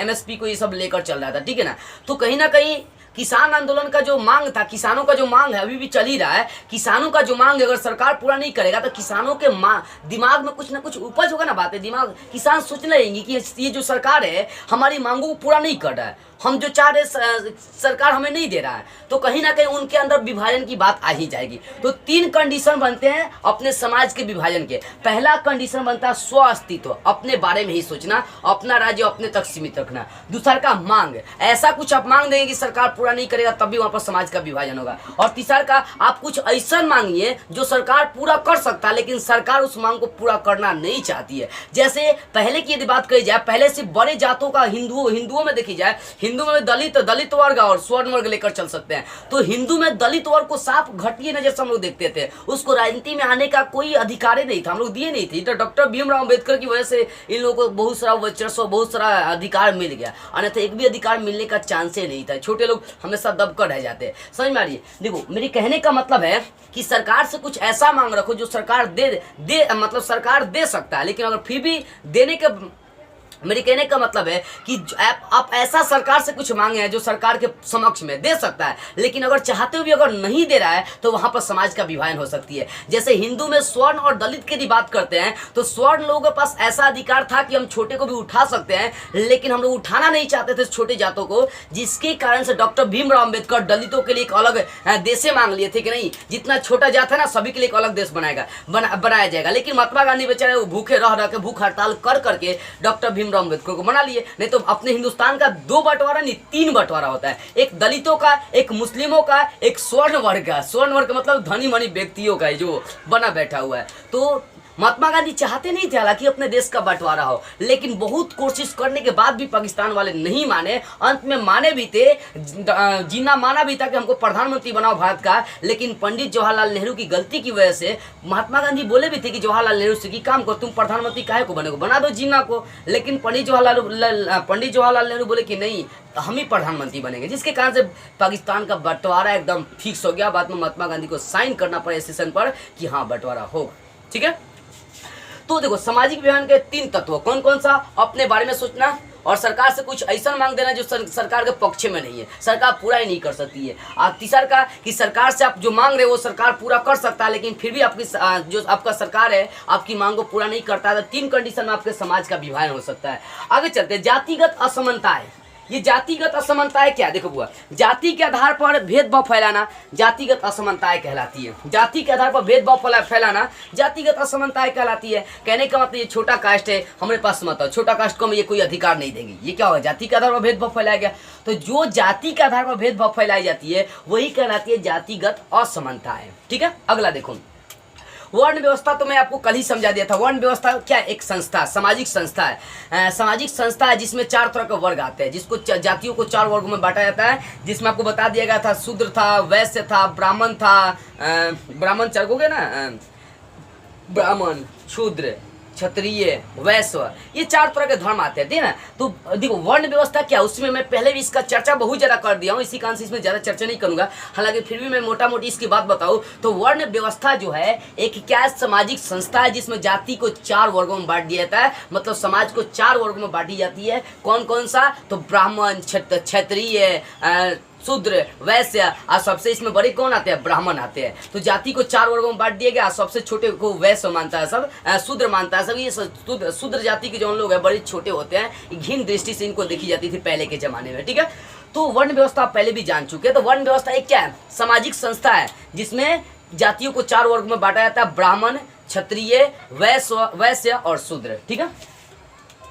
MSP को ये सब लेकर चल रहा था, ठीक है ना। तो कहीं ना कहीं किसान आंदोलन का जो मांग था, किसानों का जो मांग है अभी भी चल ही रहा है। किसानों का जो मांग है अगर सरकार पूरा नहीं करेगा, तो किसानों के दिमाग में कुछ ना कुछ उपज होगा ना, बातें दिमाग किसान सोचने लगेंगे कि ये जो सरकार है हमारी मांगों को पूरा नहीं कर रहा है, हम जो चाह रहे सरकार हमें नहीं दे रहा है, तो कहीं ना कहीं उनके अंदर विभाजन की बात आ ही जाएगी। तो 3 कंडीशन बनते हैं अपने समाज के विभाजन के। पहला कंडीशन बनता है स्व अस्तित्व, अपने बारे में ही सोचना, अपना राज्य अपने तक सीमित रखना। दूसरा का मांग, ऐसा कुछ आप मांग देंगे कि सरकार पूरा नहीं करेगा, तब भी वहां पर समाज का विभाजन होगा। और तीसरा का आप कुछ ऐसा मांगिए जो सरकार पूरा कर सकता है, लेकिन सरकार उस मांग को पूरा करना नहीं चाहती है। जैसे पहले की यदि बात करी जाए, पहले सिर्फ बड़े जातों का हिंदुओं में देखी जाए, हिंदू में दलित वर्ग और स्वर्ण वर्ग लेकर चल सकते हैं। तो हिंदू में दलित वर्ग को साफ घटिया नजर से हम लोग देखते थे, उसको राजनीति में आने का कोई अधिकार ही नहीं था, हम लोग दिए नहीं थे। तो डॉक्टर भीमराव अम्बेडकर की वजह से इन लोगों को बहुत सारा वर्चस्व, बहुत सारा अधिकार मिल गया, अन्यथा एक भी अधिकार मिलने का चांस ही नहीं था। छोटे लोग हमेशा दबकर रह जाते हैं। समझ में आ रही है? देखो, मेरे कहने का मतलब है कि सरकार से कुछ ऐसा मांग रखो जो सरकार मतलब सरकार दे सकता है, लेकिन अगर फिर भी देने के, मेरे कहने का मतलब है कि आप ऐसा सरकार से कुछ मांगे हैं जो सरकार के समक्ष में दे सकता है, लेकिन अगर चाहते हुए अगर नहीं दे रहा है, तो वहां पर समाज का विभाजन हो सकती है। जैसे हिंदू में स्वर्ण और दलित की बात करते हैं, तो स्वर्ण लोगों के पास ऐसा अधिकार था कि हम छोटे को भी उठा सकते हैं, लेकिन हम लोग उठाना नहीं चाहते थे छोटे जातों को, जिसके कारण से डॉक्टर भीमराव अम्बेडकर दलितों के लिए एक अलग देशे मांग लिए थे कि नहीं, जितना छोटा जात है ना, सभी के लिए एक अलग देश बनाया जाएगा। लेकिन महात्मा गांधी बेचारे वो भूखे रह के भूख हड़ताल कर करके डॉक्टर भीमराव अम्बेडकर को बना लिए। नहीं तो अपने हिंदुस्तान का 2 बंटवारा नहीं 3 बंटवारा होता है, एक दलितों का, एक मुस्लिमों का, एक स्वर्ण वर्ग का। स्वर्ण वर्ग मतलब धनी मनी व्यक्तियों का जो बना बैठा हुआ है। तो महात्मा गांधी चाहते नहीं थे हालांकि अपने देश का बंटवारा हो, लेकिन बहुत कोशिश करने के बाद भी पाकिस्तान वाले नहीं माने। अंत में माने भी थे, जिन्ना माना भी था कि हमको प्रधानमंत्री बनाओ भारत का, लेकिन पंडित जवाहरलाल नेहरू की गलती की वजह से महात्मा गांधी बोले भी थे कि जवाहरलाल नेहरू से कि काम करो, तुम प्रधानमंत्री काहे को बनेगो, बना दो जिन्ना को। लेकिन पंडित जवाहरलाल नेहरू बोले कि नहीं, हम ही प्रधानमंत्री बनेंगे, जिसके कारण से पाकिस्तान का बंटवारा एकदम फिक्स हो गया। बाद में महात्मा गांधी को साइन करना पड़ा स्टेशन पर कि हाँ बंटवारा होगा। ठीक है, तो देखो सामाजिक विभाजन के 3 तत्व कौन कौन सा, अपने बारे में सोचना और सरकार से कुछ ऐसा मांग देना जो सरकार के पक्ष में नहीं है, सरकार पूरा ही नहीं कर सकती है। और तीसरा का कि सरकार से आप जो मांग रहे हो वो सरकार पूरा कर सकता है, लेकिन फिर भी आपकी जो आपका सरकार है आपकी मांग को पूरा नहीं करता है। तो 3 कंडीशन में आपके समाज का विभाजन हो सकता है। आगे चलते हैं, जातिगत असमानताएं। ये जातिगत असमानताएं क्या, देखो बुआ, जाति के आधार पर भेदभाव फैलाना जातिगत असमानताएं कहलाती है। जाति के आधार पर भेदभाव फैलाना जातिगत असमानताएं कहलाती है। कहने का मतलब ये छोटा कास्ट है, हमारे पास मत आओ, छोटा कास्ट को हम ये कोई अधिकार नहीं देंगे, ये क्या होगा, जाति के आधार पर भेदभाव फैलाया गया। तो जो जाति के आधार पर भेदभाव फैलाई जाती है वही कहलाती है जातिगत असमानताएं। ठीक है, अगला देखो, वर्ण व्यवस्था तो मैं आपको कल ही समझा दिया था। वर्ण व्यवस्था क्या, एक संस्था, सामाजिक संस्था है। सामाजिक संस्था है जिसमें 4 तरह के वर्ग आते हैं, जिसको जातियों को 4 वर्गों में बांटा जाता है, जिसमें आपको बता दिया गया था शूद्र था, वैश्य था, ब्राह्मण था, ब्राह्मण 4 हो गए ना, ब्राह्मण, शूद्र, क्षत्रिय, वैश्य, ये 4 तरह के धर्म आते हैं ना। तो देखो वर्ण व्यवस्था क्या, उसमें मैं पहले भी इसका चर्चा बहुत ज़्यादा कर दिया हूँ, इसी कारण से इसमें ज़्यादा चर्चा नहीं करूँगा। हालांकि फिर भी मैं मोटा मोटी इसकी बात बताऊँ तो वर्ण व्यवस्था जो है एक क्या सामाजिक संस्था है जिसमें जाति को 4 वर्गों में बांट दिया जाता है, मतलब समाज को 4 वर्गों में बांटी जाती है। कौन कौन सा, तो ब्राह्मण, क्षत्रिय, शूद्र, वैश्य और सबसे इसमें बड़े कौन आते हैं? ब्राह्मण आते हैं। तो जाति को 4 वर्गों में बांट दिया गया। सबसे छोटे को वैश्य मानता है सब, शूद्र मानता है सब। ये शूद्र जाति के जो लोग हैं बड़े छोटे होते हैं, घिन दृष्टि से इनको देखी जाती थी पहले के जमाने में। ठीक है, तो वर्ण व्यवस्था आप पहले भी जान चुके हैं। तो वर्ण व्यवस्था एक क्या है? सामाजिक संस्था है जिसमें जातियों को 4 वर्ग में बांटा जाता है, ब्राह्मण, क्षत्रिय, वैश्य और शूद्र। ठीक है,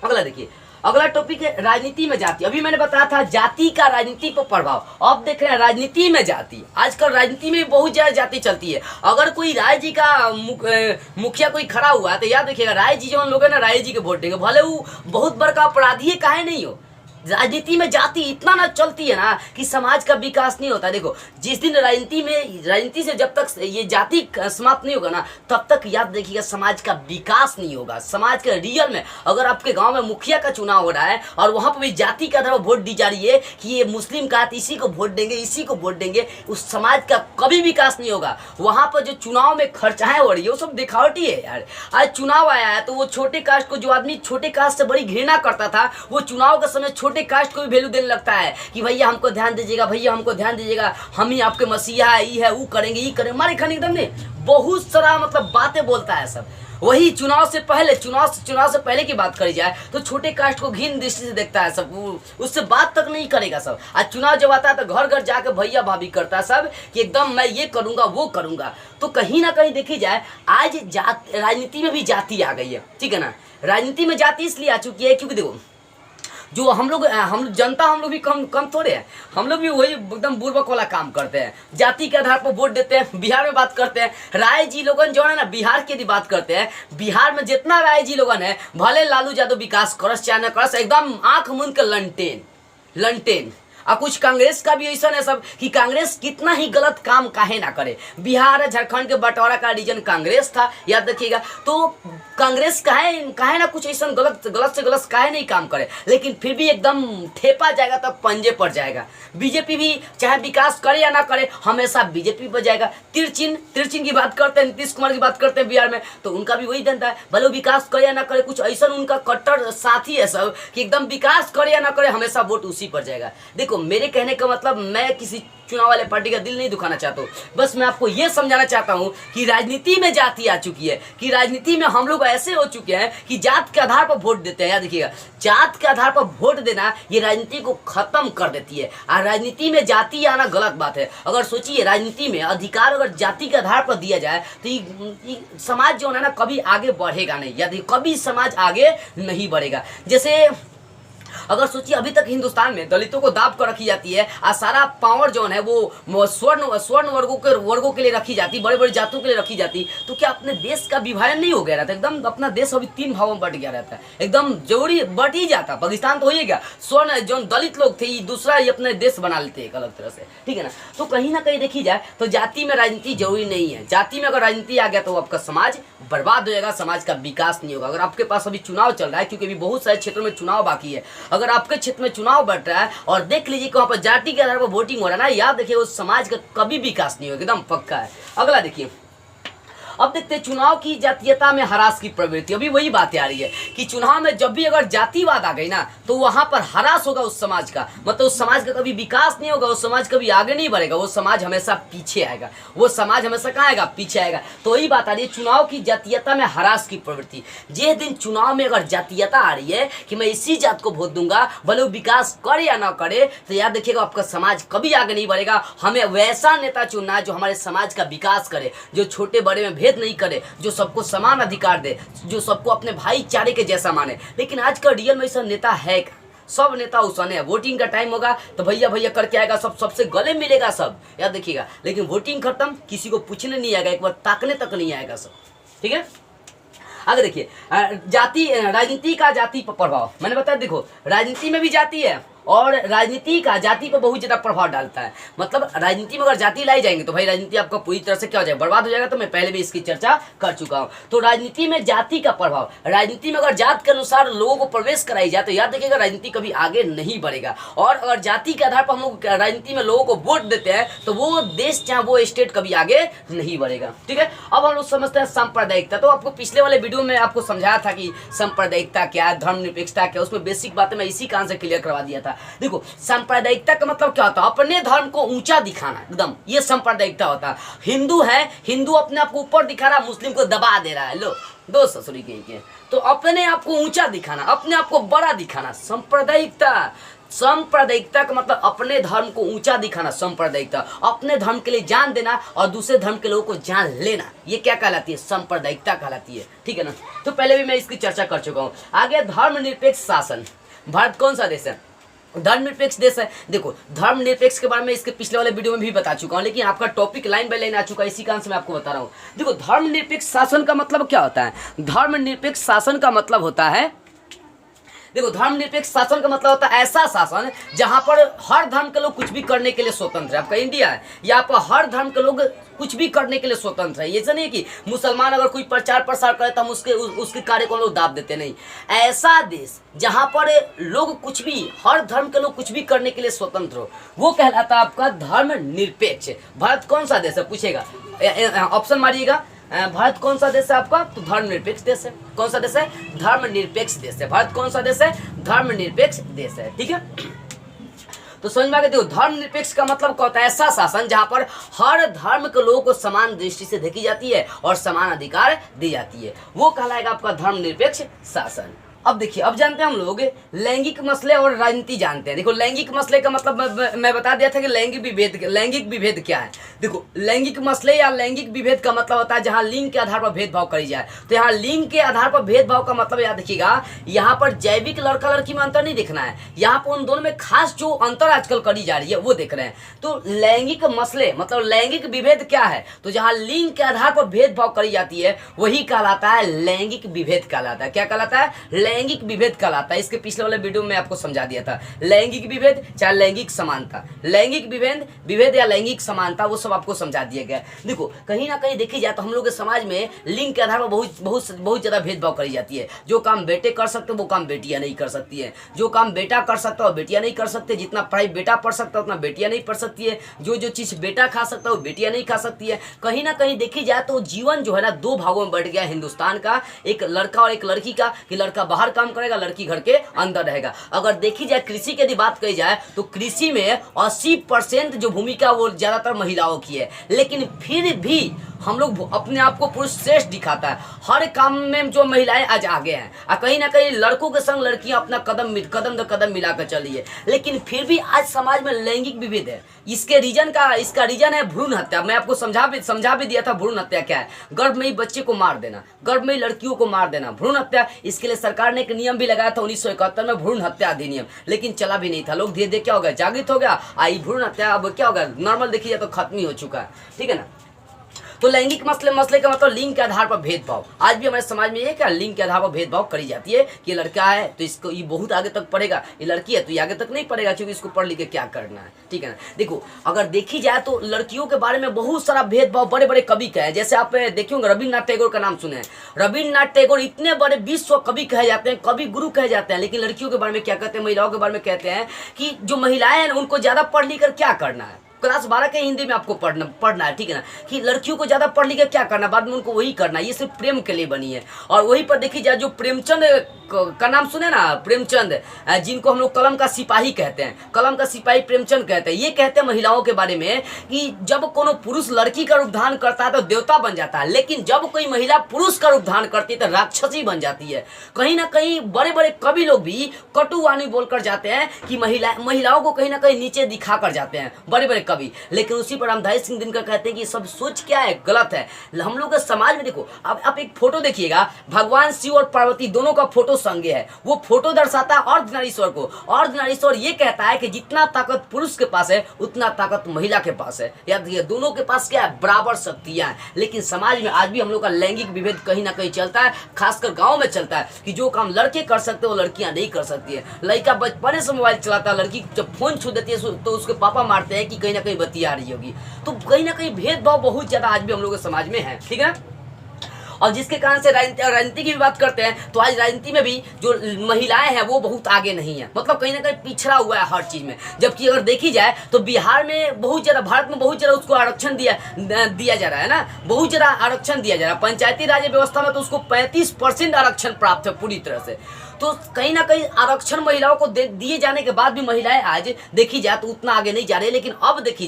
अगला देखिए, अगला टॉपिक है राजनीति में जाति। अभी मैंने बताया था जाति का राजनीति पर प्रभाव। अब देख रहे हैं राजनीति में जाति। आजकल राजनीति में बहुत ज्यादा जाति चलती है। अगर कोई राय जी का मुखिया कोई खड़ा हुआ है तो याद रखिएगा, राय जी जो लोग है ना, राय जी के वोट देंगे, भले वो बहुत बड़का अपराधी काहे नहीं हो। राजनीति में जाति इतना ना चलती है ना कि समाज का विकास नहीं होता। देखो, जिस दिन राजनीति से जब तक ये जाति समाप्त नहीं होगा ना, तब तक याद रखिएगा समाज का विकास नहीं होगा। समाज के रियल में अगर आपके गांव में मुखिया का चुनाव हो रहा है और वहां पर भी जाति के आधार पर वोट दी जा रही है कि ये मुस्लिम का है इसी को वोट देंगे, इसी को वोट देंगे, उस समाज का कभी विकास नहीं होगा। वहां पर जो चुनाव में खर्चाएं हो रही है वो सब दिखावटी है यार। आज चुनाव आया है तो वो छोटे कास्ट को, जो आदमी छोटे कास्ट से बड़ी घृणा करता था, वो चुनाव के समय छोटे कास्ट को भी वैल्यू देने लगता है कि भैया हमको ध्यान दीजिएगा, भैया हमको ध्यान दीजिएगा, हम ही आपके मसीहा है, ये है, वो करेंगे, ये करेंगे, मारे खाने एकदम नहीं, बहुत सारा मतलब बातें बोलता है सब। वही चुनाव से पहले की बात करी जाए तो छोटे कास्ट को घिन दृष्टि से देखता है सब, उससे बात तक नहीं करेगा सब। आज चुनाव जब आता है तो घर घर जाकर भैया भाभी करता है सब कि एकदम मैं ये करूंगा वो करूंगा। तो कहीं ना कहीं देखी जाए आज राजनीति में भी जाति आ गई है। ठीक है ना, राजनीति में जाति इसलिए आ चुकी है क्योंकि देखो, जो हम लोग जनता, हम लोग भी कम थोड़े हैं। हम लोग भी वही एकदम बुर्बक वाला काम करते हैं, जाति के आधार पर वोट देते हैं। बिहार में बात करते हैं, राय जी लोगन जो है ना, बिहार की यदि बात करते हैं, बिहार में जितना राय जी लोगन है, भले लालू यादव विकास करस चाहे न करस, एकदम आंख मूंद के लंटेन। और कुछ कांग्रेस का भी ऐसा है सब कि कांग्रेस कितना ही गलत काम काहे ना करे। बिहार झारखंड के बंटवारा का रीजन कांग्रेस था, याद रखिएगा। तो कांग्रेस काहे ना कुछ ऐसा गलत से गलत काहे नहीं काम करे, लेकिन फिर भी एकदम ठेपा जाएगा तब पंजे पड़ जाएगा। बीजेपी भी चाहे विकास करे या ना करे, हमेशा बीजेपी पर जाएगा। तिरचिन की बात करते हैं, नीतीश कुमार की बात करते हैं बिहार में, तो उनका भी वही धंधा है, भले विकास करे या ना करे, कुछ ऐसा उनका कट्टर साथी है सब कि एकदम विकास करे या ना करे, हमेशा वोट उसी पर जाएगा। देखो, मेरे कहने का मतलब, मैं किसी चुनाव वाले पार्टी का दिल नहीं दुखाना चाहता हूँ, बस मैं आपको यह समझाना चाहता हूँ कि राजनीति में जाति आ चुकी है, कि राजनीति में हम लोग ऐसे हो चुके हैं कि जात के आधार पर वोट देते हैं। याद रखिएगा, जात के आधार पर वोट देना ये राजनीति को खत्म कर देती है। और राजनीति में जाति आना गलत बात है। अगर सोचिए, राजनीति में अधिकार अगर जाति के आधार पर दिया जाए तो ये समाज जो है ना, कभी आगे बढ़ेगा नहीं, यदि कभी समाज आगे नहीं बढ़ेगा। जैसे अगर सोचिए, अभी तक हिंदुस्तान में दलितों को दाब कर रखी जाती है और सारा पावर जो है वो स्वर्ण वर्गों के लिए रखी जाती, बड़े बड़े जातों के लिए रखी जाती, तो क्या अपने देश का विभाजन नहीं हो गया रहता? एकदम अपना देश अभी 3 भागों में बट गया रहता है, एकदम जरूरी बट ही जाता। पाकिस्तान तो हो ही गया, स्वर्ण जो दलित लोग थे दूसरा ही अपने देश बना लेते एक अलग तरह से। ठीक है ना, तो कहीं ना कहीं देखी जाए तो जाति में राजनीति जरूरी नहीं है। जाति में अगर राजनीति आ गया तो आपका समाज बर्बाद हो जाएगा, समाज का विकास नहीं होगा। अगर आपके पास अभी चुनाव चल रहा है, क्योंकि अभी बहुत सारे क्षेत्रों में चुनाव बाकी है, अगर आपके क्षेत्र में चुनाव बढ़ रहा है और देख लीजिए कि वहां पर जाति के आधार पर वोटिंग हो रहा है ना, याद देखिए उस समाज का कभी विकास नहीं होगा, एकदम पक्का है। अगला देखिए, अब देखते हैं चुनाव की जातीयता में हरास की प्रवृत्ति। अभी वही बात आ रही है कि चुनाव में जब भी अगर जातिवाद आ गई ना, तो वहां पर हरास होगा उस समाज का, मतलब उस समाज का कभी विकास नहीं होगा, उस समाज कभी आगे नहीं बढ़ेगा, वो समाज हमेशा पीछे आएगा, वो समाज हमेशा कहाँ आएगा? पीछे आएगा। तो वही बात आ रही है, चुनाव की जातीयता में हरास की प्रवृत्ति। जिस दिन चुनाव में अगर जातीयता आ रही है कि मैं इसी जात को वोट दूंगा, भले वो विकास करे या ना करे, तो याद रखिएगा आपका समाज कभी आगे नहीं बढ़ेगा। हमें वैसा नेता चुनना है जो हमारे समाज का विकास करे, जो छोटे बड़े में भेद नहीं करे, जो सबको समान अधिकार दे, जो सबको अपने भाईचारे के जैसा माने। लेकिन आज का रियल में ऐसा नेता है क्या? सब नेता उसने है। वोटिंग का टाइम होगा तो भैया भैया करके आएगा, सबसे गले मिलेगा सब, याद देखिएगा। लेकिन वोटिंग खत्म, किसी को पूछने नहीं आएगा, एक बार ताकने तक नहीं आएगा सब। ठीक है, आगे देखिए, राजनीति का जाति पर प्रभाव। मैंने बताया, देखो राजनीति में भी जाति है और राजनीति का जाति पर बहुत ज्यादा प्रभाव डालता है। मतलब राजनीति में अगर जाति लाई जाएंगे तो भाई राजनीति आपका पूरी तरह से क्या हो जाएगा? बर्बाद हो जाएगा। तो मैं पहले भी इसकी चर्चा कर चुका हूं। तो राजनीति में जाति का प्रभाव, राजनीति में अगर जात के अनुसार लोगों को प्रवेश कराई जाए तो याद रखिएगा राजनीति कभी आगे नहीं बढ़ेगा। और अगर जाति के आधार पर हम लोग राजनीति में लोगों को वोट देते हैं तो वो देश चाहे वो स्टेट कभी आगे नहीं बढ़ेगा। ठीक है, अब हम लोग समझते हैं सांप्रदायिकता। तो आपको पिछले वाले वीडियो में आपको समझाया था कि सांप्रदायिकता क्या है, धर्मनिरपेक्षता क्या, उसमें बेसिक बातें मैं इसी कान से क्लियर करवा दिया था। है? देखो, सांप्रदायिकता का मतलब क्या होता है? अपने धर्म को ऊंचा दिखाना, एकदम, ये सांप्रदायिकता होता है। हिंदू है, हिंदू अपने आप को ऊपर दिखा रहा है, मुस्लिम को दबा दे रहा है। लो दो ससुरी के तो अपने आप को ऊंचा दिखाना, अपने आप को बड़ा दिखाना, सांप्रदायिकता। सांप्रदायिकता का मतलब अपने धर्म को ऊंचा दिखाना, सांप्रदायिकता। अपने धर्म के लिए जान देना और दूसरे धर्म के लोगों को जान लेना, ये क्या कहलाती है? सांप्रदायिकता कहलाती है, ठीक है ना। तो पहले भी मैं इसकी चर्चा कर चुका हूँ। आगे धर्मनिरपेक्ष शासन। भारत कौन सा देश है? धर्मनिरपेक्ष देश है। देखो, धर्मनिरपेक्ष के बारे में इसके पिछले वाले वीडियो में भी बता चुका हूँ, लेकिन आपका टॉपिक लाइन बाय लाइन आ चुका है, इसी कारण से मैं आपको बता रहा हूँ। देखो, धर्मनिरपेक्ष शासन का मतलब क्या होता है? धर्मनिरपेक्ष शासन का मतलब होता है, देखो, धर्मनिरपेक्ष शासन का मतलब होता है ऐसा शासन जहां पर हर धर्म के लोग कुछ भी करने के लिए स्वतंत्र है। आपका इंडिया है, यहाँ पर हर धर्म के लोग कुछ भी करने के लिए स्वतंत्र है। ये नहीं है कि मुसलमान अगर कोई प्रचार प्रसार करे तो हम उसके कार्य को लोग दाब देते, नहीं। ऐसा देश जहां पर लोग कुछ भी, हर धर्म के लोग कुछ भी करने के लिए स्वतंत्र हो, वो कहलाता है आपका धर्मनिरपेक्ष। भारत कौन सा देश है पूछेगा, ऑप्शन मारिएगा। भारत कौन सा देश है आपका? तो धर्मनिरपेक्ष देश है। कौन सा देश है? धर्मनिरपेक्ष देश है। भारत कौन सा देश है? धर्मनिरपेक्ष देश है, ठीक है। तो समझ में आ गया। देखो, धर्मनिरपेक्ष का मतलब क्या होता है? ऐसा शासन जहां पर हर धर्म के लोगों को समान दृष्टि से देखी जाती है और समान अधिकार दी जाती है, वो कहलाएगा आपका धर्मनिरपेक्ष शासन। अब देखिए, अब जानते हैं हम लोग लैंगिक मसले और राजनीति जानते हैं। देखो, लैंगिक मसले का मतलब मैं बता दिया था कि लैंगिक विभेद क्या है। देखो, लैंगिक मसले या लैंगिक विभेद का मतलब होता है जहां लिंग के आधार पर भेदभाव करी जाए। तो यहाँ लिंग के आधार पर भेदभाव का मतलब याद रखिएगा, यहाँ पर जैविक लड़का लड़की में अंतर नहीं देखना है, यहाँ पर उन दोनों में खास जो अंतर आजकल करी जा रही है वो देख रहे हैं। तो लैंगिक मसले मतलब लैंगिक विभेद क्या है? तो जहाँ लिंग के आधार पर भेदभाव करी जाती है वही कहलाता है लैंगिक विभेद कहलाता है। क्या कहलाता है? लैंगिक विभेद कहलाता है। इसके पिछले वाले वीडियो में आपको समझा दिया था। लैंगिक विभेद चाहे लैंगिक समानता, लैंगिक विभेद या लैंगिक समानता, वो सब आपको समझा दिया गया। देखो, कहीं ना कहीं देखी जाए तो हम लोग के समाज में लिंग के आधार पर बहुत ज्यादा भेदभाव करी जाती है। जो काम बेटे कर सकते वो काम बेटियां नहीं कर सकती है, जो काम बेटा कर सकता है बेटियां नहीं कर सकते, जितना पढ़ाई बेटा पढ़ सकता है उतना बेटियां नहीं पढ़ सकती है, जो चीज बेटा खा सकता है वो बेटियां नहीं खा सकती है। कहीं ना कहीं देखी जाए तो जीवन जो है ना दो भागों में बढ़ गया हिंदुस्तान का, एक लड़का और एक लड़की का, कि लड़का बाहर काम करेगा, लड़की घर के अंदर रहेगा। अगर देखी जाए कृषि की यदि बात कही जाए तो कृषि में 80% जो भूमिका वो ज्यादातर महिलाओं की है, लेकिन फिर भी हम लोग अपने आप को पुरुष श्रेष्ठ दिखाता है। हर काम में जो महिलाएं आज आगे हैं, और कहीं ना कहीं लड़कों के संग लड़कियां अपना कदम दर कदम मिलाकर चली है, लेकिन फिर भी आज समाज में लैंगिक विभेद है। इसका रीजन है भ्रूण हत्या। मैं आपको समझा भी दिया था भ्रूण हत्या क्या है। गर्भ में ही बच्चे को मार देना, गर्भ में ही लड़कियों को मार देना, भ्रूण हत्या। इसके लिए सरकार ने एक नियम भी लगाया था 1971 में, भ्रूण हत्या अधिनियम, लेकिन चला भी नहीं था। लोग धीरे धीरे क्या हो गया, जागृत हो गया, आई भ्रूण हत्या अब क्या हो गया, नॉर्मल देखिए जाए तो खत्म ही हो चुका है, ठीक है ना। तो लैंगिक मसले का मतलब लिंग के आधार पर भेदभाव। आज भी हमारे समाज में ये क्या, लिंग के आधार पर भेदभाव करी जाती है कि लड़का है तो इसको ये बहुत आगे तक पढ़ेगा, ये लड़की है तो ये आगे तक नहीं पढ़ेगा क्योंकि इसको पढ़ लिख के क्या करना है, ठीक है ना। देखो, अगर देखी जाए तो लड़कियों के बारे में बहुत सारा भेदभाव बड़े बड़े कवि का है। जैसे आप देखे होंगे रविन्द्रनाथ टैगोर का नाम सुने हैं। रविन्द्रनाथ टैगोर इतने बड़े विश्व कवि कहे जाते हैं, कवि गुरु कहे जाते हैं, लेकिन लड़कियों के बारे में क्या कहते हैं, महिलाओं के बारे में कहते हैं कि जो महिलाएं हैं उनको ज्यादा पढ़ लिख कर क्या करना है। क्लास 12 के हिंदी में आपको पढ़ना है, ठीक है ना, कि लड़कियों को ज्यादा पढ़ लिख के क्या करना, बाद में उनको वही करना है। ये सिर्फ प्रेम के लिए बनी है। और वहीं पर देखी जाए जो प्रेमचंद का नाम सुने ना, प्रेमचंद, जिनको हम लोग कलम का सिपाही कहते हैं, कलम का सिपाही प्रेमचंद कहते हैं। ये कहते हैं महिलाओं के बारे में कि जब कोनो पुरुष लड़की का रूप धारण करता है तो देवता बन जाता है, लेकिन जब कोई महिला पुरुष का रूप धारण करती है तो राक्षसी बन जाती है। कहीं ना कहीं बड़े बड़े कवि लोग भी कटु वाणी बोलकर जाते हैं कि महिलाओं को कहीं ना कहीं नीचे दिखा कर जाते हैं, बड़े बड़े कवि। लेकिन उसी पर रामधारी सिंह दिनकर कहते हैं कि सब सोच क्या है, गलत है। हम लोग के समाज में देखो, अब आप एक फोटो देखिएगा, भगवान शिव और पार्वती दोनों का फोटो संगे है। वो फोटो दर्शाता है अर्धनारीश्वर को। अर्धनारीश्वर ये कहता है कि जितना ताकत पुरुष के पास है उतना ताकत महिला के पास है। याद रखिए, दोनों के पास क्या है, बराबर शक्तियां हैं। लेकिन समाज में आज भी हम लोग का लैंगिक विभेद कहीं ना कहीं चलता है, खासकर गाँव में चलता है कि जो काम लड़के कर सकते हैं वो लड़कियां नहीं कर सकती है। लड़का बचपने से मोबाइल चलाता है, लड़की जब फोन छू देती है तो उसके पापा मारते हैं कि कहीं ना कहीं बतिया रही होगी। तो कहीं ना कहीं भेदभाव बहुत ज्यादा आज भी हम लोग के समाज में है, ठीक है। और जिसके कारण से राजनीति की भी बात करते हैं तो आज राजनीति में भी जो महिलाएं हैं वो बहुत आगे नहीं है, मतलब कहीं ना कहीं पिछड़ा हुआ है हर चीज में। जबकि अगर देखी जाए तो बिहार में बहुत ज्यादा, भारत में बहुत ज्यादा उसको आरक्षण दिया जा रहा है ना, बहुत ज्यादा आरक्षण दिया जा रहा है। पंचायती राज व्यवस्था में तो उसको 35% आरक्षण प्राप्त है पूरी तरह से। तो कहीं ना कहीं आरक्षण महिलाओं को दिए जाने के बाद भी महिलाएं आज देखी जाए तो उतना आगे नहीं जा रही है, लेकिन अब देखी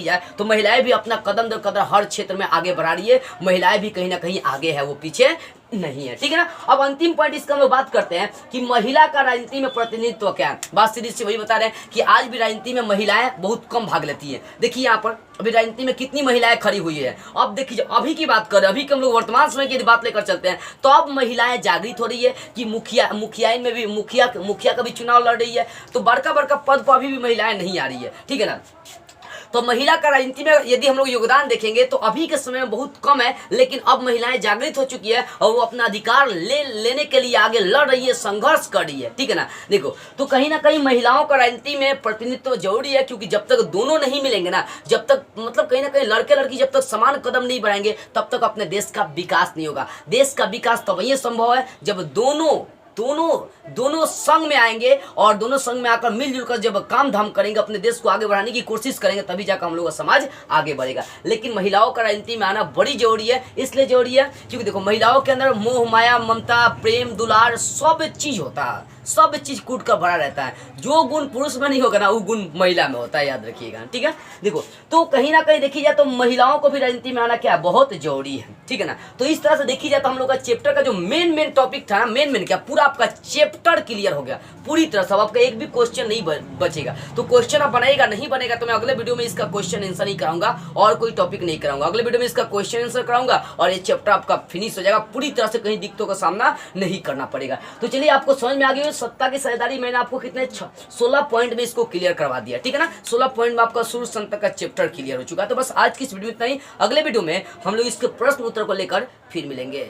जाए तो महिलाएं भी अपना कदम दर कदम हर क्षेत्र में आगे बढ़ा रही है। महिलाएं भी कहीं ना कहीं आगे है, वो पीछे नहीं है, ठीक है ना। अब अंतिम पॉइंट इसका हम लोग बात करते हैं कि महिला का राजनीति में प्रतिनिधित्व क्या है। बात सीधी सी वही बता रहे हैं कि आज भी राजनीति में महिलाएं बहुत कम भाग लेती है। देखिए यहाँ पर अभी राजनीति में कितनी महिलाएं खड़ी हुई है। अब देखिए अभी की बात करें, अभी के हम लोग वर्तमान समय की यदि बात लेकर चलते हैं तो अब महिलाएं जागृत हो रही है कि मुखिया में भी मुखिया का भी चुनाव लड़ रही है, तो बड़का पद पर अभी भी महिलाएं नहीं आ रही है, ठीक है ना। तो महिला का राजनीति में यदि हम लोग योगदान देखेंगे तो अभी के समय में बहुत कम है, लेकिन अब महिलाएं जागृत हो चुकी है और वो अपना अधिकार लेने के लिए आगे लड़ रही है, संघर्ष कर रही है, ठीक है ना। देखो तो कहीं ना कहीं महिलाओं का राजनीति में प्रतिनिधित्व जरूरी है, क्योंकि जब तक दोनों नहीं मिलेंगे ना, जब तक मतलब कहीं ना कहीं लड़के लड़की जब तक समान कदम नहीं बढ़ाएंगे तब तक अपने देश का विकास नहीं होगा। देश का विकास तभी संभव है जब दोनों संग में आएंगे और दोनों संग में आकर मिलजुल कर जब काम धाम करेंगे, अपने देश को आगे बढ़ाने की कोशिश करेंगे, तभी जाकर हम लोग का समाज आगे बढ़ेगा। लेकिन महिलाओं का राजनीति में आना बड़ी जरूरी है, इसलिए जरूरी है क्योंकि देखो महिलाओं के अंदर मोह माया ममता प्रेम दुलार सब चीज होता है, सब चीज कूट कर भरा रहता है। जो गुण पुरुष में नहीं होगा ना वो गुण महिला में होता है, याद रखिएगा, ठीक है। देखो तो कहीं ना कहीं देखी जाए तो महिलाओं को भी राजनीति में आना क्या है, बहुत जरूरी है, ठीक है ना। तो इस तरह से देखी जाए तो हम लोग का चैप्टर का जो मेन टॉपिक था ना, मेन क्या पूरा आपका चैप्टर क्लियर हो गया पूरी तरह से। अब आपका एक भी क्वेश्चन नहीं बचेगा। तो क्वेश्चन आप बनाएगा नहीं बनेगा तो मैं अगले वीडियो में इसका क्वेश्चन आंसर नहीं कराऊंगा और कोई टॉपिक नहीं कराऊंगा। अगले वीडियो में इसका क्वेश्चन आंसर कराऊंगा और ये चैप्टर आपका फिनिश हो जाएगा पूरी तरह से, कहीं दिक्कतों का सामना नहीं करना पड़ेगा। तो चलिए आपको समझ में आ गई सत्ता की साझेदारी। मैंने आपको कितने 16 पॉइंट में इसको क्लियर करवा दिया, ठीक है ना। 16 पॉइंट में आपका शुरू से अंत तक का चैप्टर क्लियर हो चुका है। तो बस आज की इस वीडियो में इतना ही। अगले वीडियो में हम लोग इसके प्रश्न उत्तर को लेकर फिर मिलेंगे।